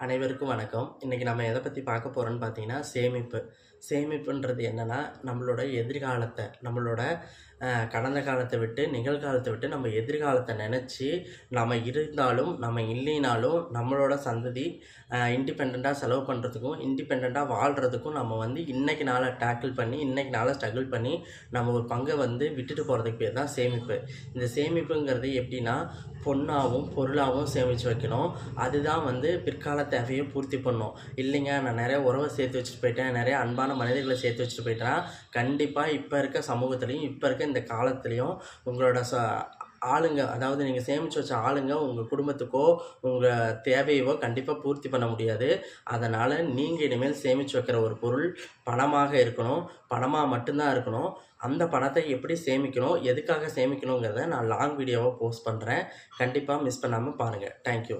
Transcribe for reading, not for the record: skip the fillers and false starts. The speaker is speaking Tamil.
அனைவருக்கும் வணக்கம். இன்னைக்கு நம்ம எத பத்தி பார்க்க போறோம்ன்னு பார்த்தீங்கன்னா, சேமிப்பு. சேமிப்புன்றது என்னன்னா, நம்மளோட எதிர்காலத்த, நம்மளோட கடந்த காலத்த விட்டு, நிகழ்காலத்த விட்டு நம்ம எதிர்காலத்த நெனச்சு, நம்ம இருந்தாலும், நம்ம இல்லைனாலும் நம்மளோட சந்ததி இண்டிபெண்டன்ட்டா செலவு பண்றதுக்கும், இண்டிபெண்டன்ட்டா வாழ்றதுக்கும் நம்ம வந்து இன்னைக்கு நாள டேக்கிள் பண்ணி, இன்னைக்கு நாள ஸ்ட்ரகிள் பண்ணி, நம்ம ஒரு பங்க வந்து விட்டுட்டு போறதுக்கு பேர் தான் சேமிப்பு. இந்த சேமிப்புங்கிறது எப்படின்னா, பொன்னாவும், பொருளாவும் சேமிச்சு வைக்கணும். அதுதான் வந்து பிற்கால தேவையை பூர்த்தி பண்ணும். இல்லைங்க நான் நிறைய உறவை சேர்த்து வச்சுட்டு போயிட்டேன், நிறைய அன்பான மனிதர்களை சேர்த்து வச்சுட்டு போயிட்டேன்னா, கண்டிப்பாக இப்போ இருக்க சமூகத்துலேயும் இப்போ இருக்க இந்த காலத்துலேயும் உங்களோட ஆளுங்க, அதாவது நீங்கள் சேமித்து வச்ச ஆளுங்க உங்கள் குடும்பத்துக்கோ உங்கள் தேவையவோ கண்டிப்பாக பூர்த்தி பண்ண முடியாது. அதனால் நீங்கள் இனிமேல் சேமித்து வைக்கிற ஒரு பொருள் பணமாக இருக்கணும், பணமாக மட்டும்தான் இருக்கணும். அந்த பணத்தை எப்படி சேமிக்கணும், எதுக்காக சேமிக்கணுங்கிறத நான் லாங் வீடியோவாக போஸ்ட் பண்ணுறேன். கண்டிப்பாக மிஸ் பண்ணாமல் பாருங்கள். தேங்க்யூ.